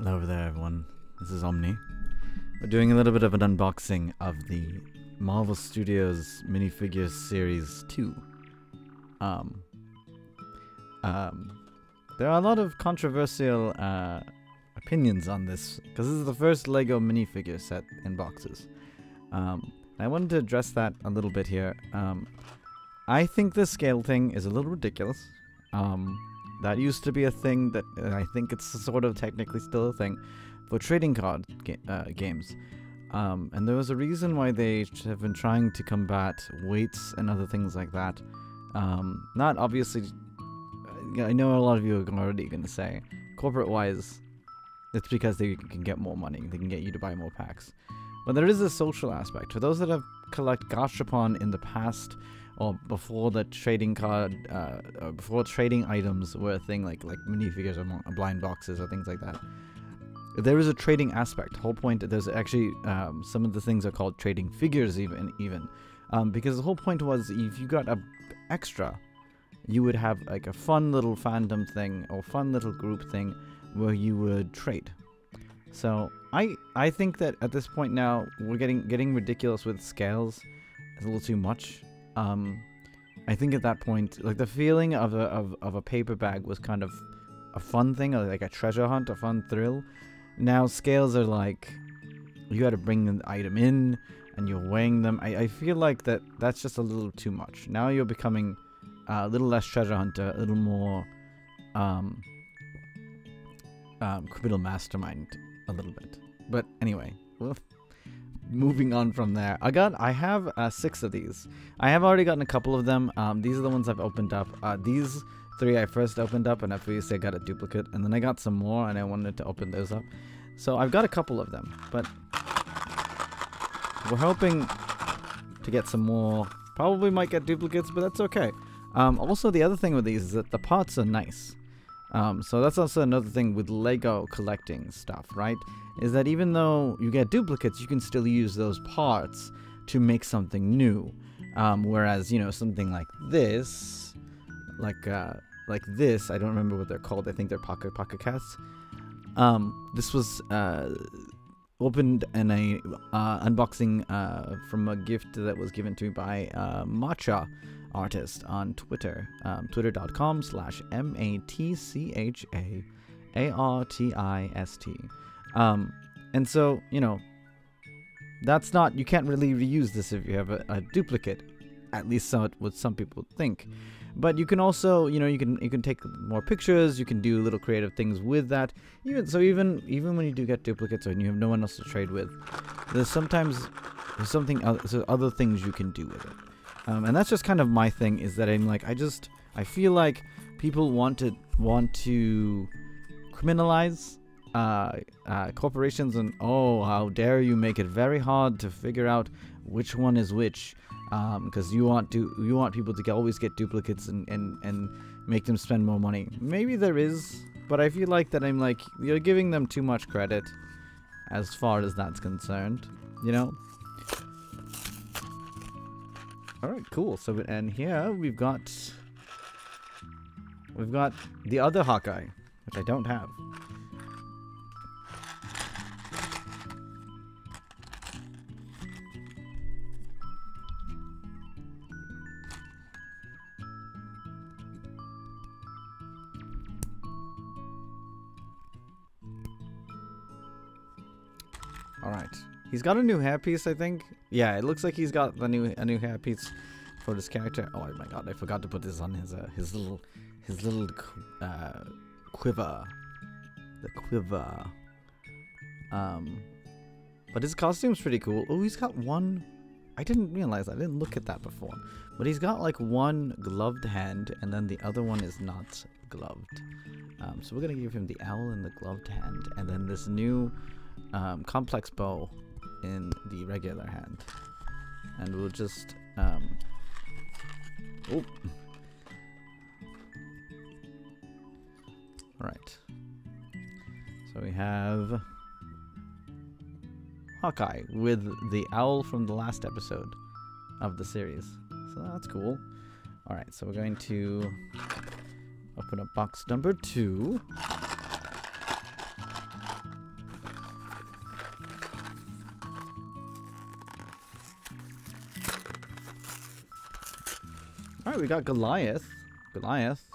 Hello there, everyone. This is Omni. We're doing a little bit of an unboxing of the Marvel Studios Minifigure Series 2. There are a lot of controversial opinions on this, because this is the first LEGO minifigure set in boxes. I wanted to address that a little bit here. I think the scale thing is a little ridiculous. That used to be a thing that I think it's sort of technically still a thing for trading card games. And there was a reason why they have been trying to combat weights and other things like that. Not obviously, I know a lot of you are already going to say, corporate-wise, it's because they can get more money. They can get you to buy more packs. But there is a social aspect. For those that have collected gashapon in the past, or before the trading card, before trading items were a thing, like minifigures or blind boxes or things like that, there is a trading aspect. The whole point, there's actually some of the things are called trading figures even, because the whole point was if you got a extra, you would have like a fun little fandom thing or fun little group thing where you would trade. So I think that at this point now we're getting ridiculous with scales. It's a little too much. I think at that point, like, the feeling of a paper bag was kind of a fun thing, or like a treasure hunt, a fun thrill. Now scales are like, you got to bring an item in and you're weighing them. I feel like that's just a little too much. Now you're becoming a little less treasure hunter, a little more criminal mastermind a little bit. But anyway, moving on from there, I have 6 of these. I have already gotten a couple of them. These are the ones I've opened up. These 3 I first opened up, and obviously I got a duplicate, and then I got some more, and I wanted to open those up. So I've got a couple of them, but we're hoping to get some more. Probably might get duplicates, but that's okay. Also, the other thing with these is that the parts are nice. So that's also another thing with LEGO collecting stuff, right? Is that even though you get duplicates, you can still use those parts to make something new. Whereas, you know, something like this, like this, I don't remember what they're called. I think they're pocket casts. This was opened in a unboxing from a gift that was given to me by Matcha Artist on Twitter, twitter.com/matchaartist. And so, you know, that's not, you can't really reuse this if you have a duplicate, at least so what some people think. But you can also, you know, you can take more pictures, you can do little creative things with that. Even when you do get duplicates and you have no one else to trade with, there's other things you can do with it. And that's just kind of my thing, is that I feel like people want to criminalize corporations, and oh, how dare you make it very hard to figure out which one is which, because you want people to always get duplicates and make them spend more money. Maybe there is, but I feel like that you're giving them too much credit as far as that's concerned, you know. Alright, cool. So, and here we've got the other Hawkeye, which I don't have. Alright. He's got a new hairpiece, I think. Yeah, it looks like he's got a new hairpiece for this character. Oh my god, I forgot to put this on his little quiver. The quiver. But his costume's pretty cool. Oh, he's got one. I didn't realize. I didn't look at that before. But he's got like one gloved hand, and then the other one is not gloved. So we're gonna give him the owl in the gloved hand, and then this new complex bow in the regular hand, and we'll just oh, all right. So we have Hawkeye with the owl from the last episode of the series, so that's cool. All right, so we're going to open up box number 2. Alright, we got Goliath. Goliath.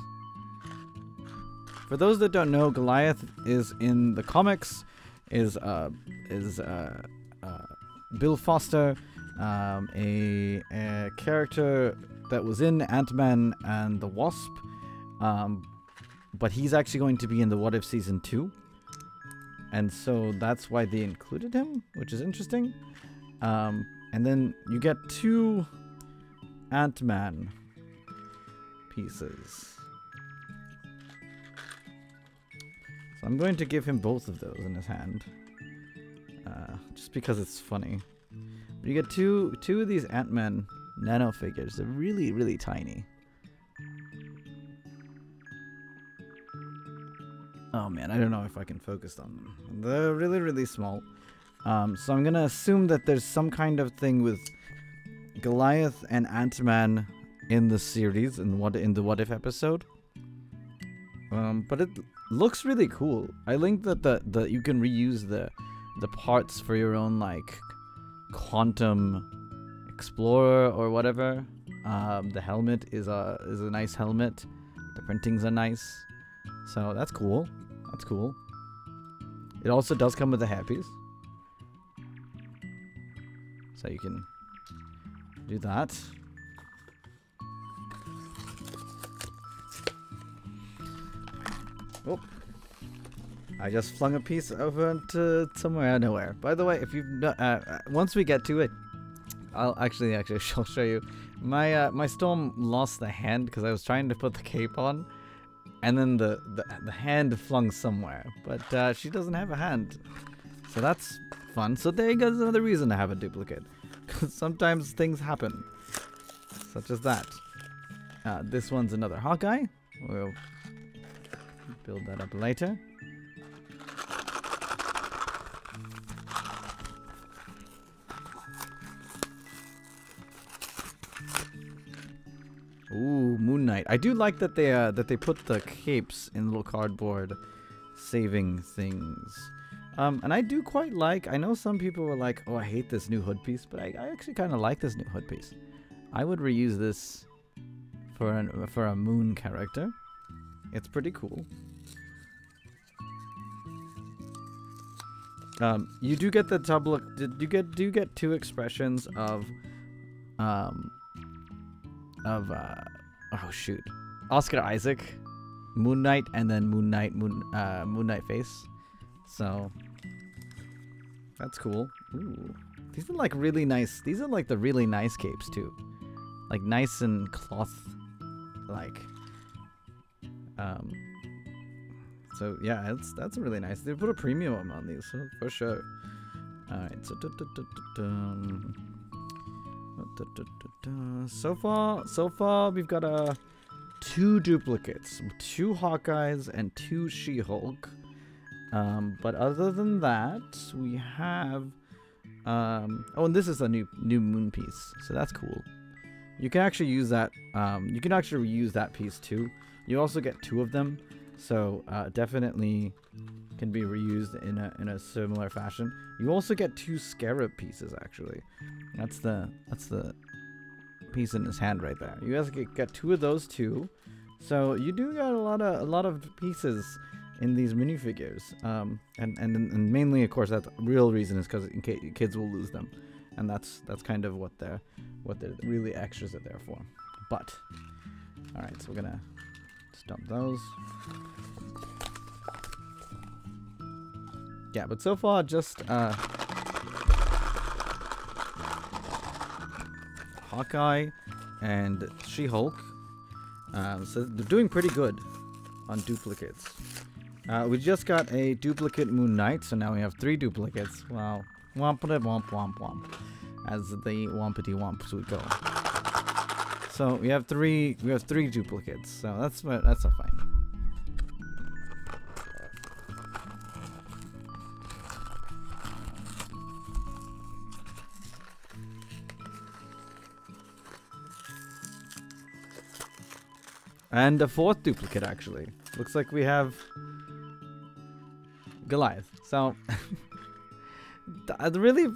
For those that don't know, Goliath is in the comics, is Bill Foster, a character that was in Ant-Man and the Wasp, but he's actually going to be in the What If Season 2, and so that's why they included him, which is interesting. And then you get 2 Ant-Man pieces. So I'm going to give him both of those in his hand, just because it's funny. But you get two of these Ant-Man nano figures. They're really, really tiny. Oh man, I don't know if I can focus on them. They're really, really small. So I'm gonna assume that there's some kind of thing with Goliath and Ant-Man in the series, in the What If episode. But it looks really cool. I think that you can reuse the parts for your own, like, quantum explorer or whatever. The helmet is a nice helmet. The printings are nice. So that's cool. That's cool. It also does come with a hairpiece. So you can do that. Oh. I just flung a piece over into somewhere nowhere. By the way, if you've once we get to it, I'll actually I'll show you. My Storm lost the hand because I was trying to put the cape on, and then the hand flung somewhere. But she doesn't have a hand, so that's fun. So there goes another reason to have a duplicate, because sometimes things happen, such as that. This one's another Hawkeye. We'll build that up later. Ooh, Moon Knight. I do like that they put the capes in little cardboard saving things. And I do quite like, I know some people were like, oh, I hate this new hood piece, but I actually kind of like this new hood piece. I would reuse this for a Moon character. It's pretty cool. You do get the double. You get 2 expressions of oh shoot, Oscar Isaac, Moon Knight, and then Moon Knight face. So that's cool. Ooh, these are like really nice. These are like the really nice capes too, like nice and cloth, like. So yeah, that's really nice. They put a premium on these for sure. All right, so so far we've got 2 duplicates, 2 Hawkeyes and 2 She-Hulk. But other than that, we have oh, and this is a new Moon piece, so that's cool. You can actually use that. You can actually reuse that piece too. You also get 2 of them, so definitely can be reused in a similar fashion. You also get 2 Scarab pieces actually. That's the piece in his hand right there. You guys get 2 of those too. So you do get a lot of pieces in these minifigures. And mainly, of course, that's the real reason is because kids will lose them, and that's kind of what the really extras are there for. But all right, so we're gonna dump those. Yeah, but so far just Hawkeye and She-Hulk. So they're doing pretty good on duplicates. We just got a duplicate Moon Knight, so now we have 3 duplicates. Wow. Wompity womp womp womp, as the wompity womps would go. So we have 3 duplicates. So that's a fine. And a 4th duplicate, actually. Looks like we have Goliath. So,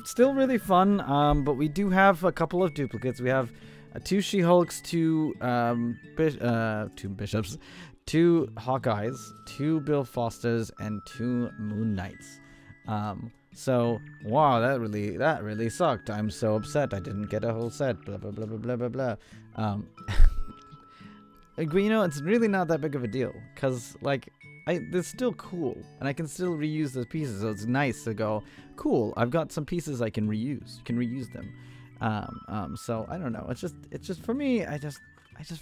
still really fun. But we do have a couple of duplicates. We have 2 She-Hulks, 2 2 Bishops, 2 Hawkeyes, 2 Bill Fosters, and 2 Moon Knights. So wow, that really sucked. I'm so upset I didn't get a whole set. Blah blah blah blah blah blah blah. But you know, it's really not that big of a deal, cause like they're still cool, and I can still reuse those pieces. So it's nice to go, cool. I've got some pieces I can reuse. You can reuse them. So I don't know. It's just for me. I just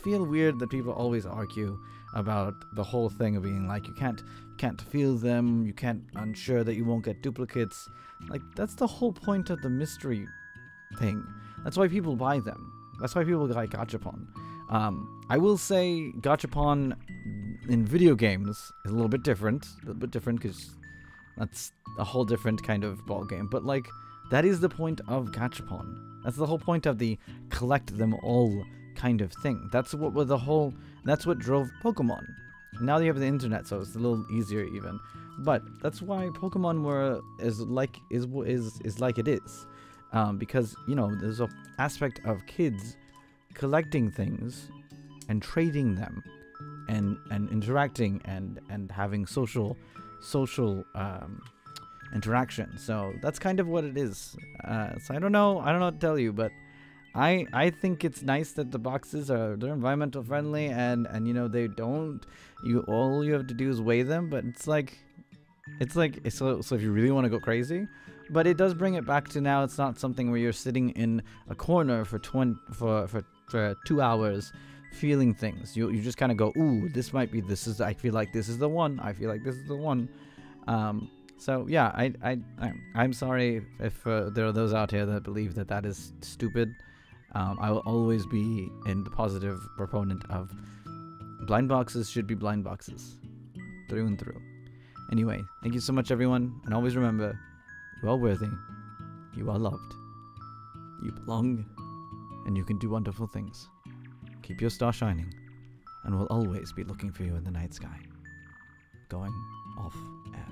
feel weird that people always argue about the whole thing of being like, you can't feel them. You can't ensure that you won't get duplicates. Like, that's the whole point of the mystery thing. That's why people buy them. That's why people buy Gachapon. I will say Gachapon in video games is a little bit different. Because that's a whole different kind of ball game. But like, that is the point of Gachapon. That's the whole point of the collect them all kind of thing. That's what drove Pokemon. Now they have the internet, so it's a little easier even. But that's why Pokemon is like it is. Because, you know, there's an aspect of kids collecting things and trading them and interacting and having social interaction. So that's kind of what it is. So I don't know what to tell you, but I think it's nice that the boxes they're environmental friendly and you know, they don't, all you have to do is weigh them, but it's like so if you really want to go crazy. But it does bring it back to now, it's not something where you're sitting in a corner for 2 hours feeling things. You just kind of go, ooh, I feel like this is the one. I feel like this is the one. So yeah, I'm sorry if there are those out here that believe that is stupid. I will always be in the positive proponent of blind boxes should be blind boxes, through and through. Anyway, thank you so much, everyone, and always remember, you are worthy, you are loved, you belong, and you can do wonderful things. Keep your star shining, and we'll always be looking for you in the night sky. Going off air.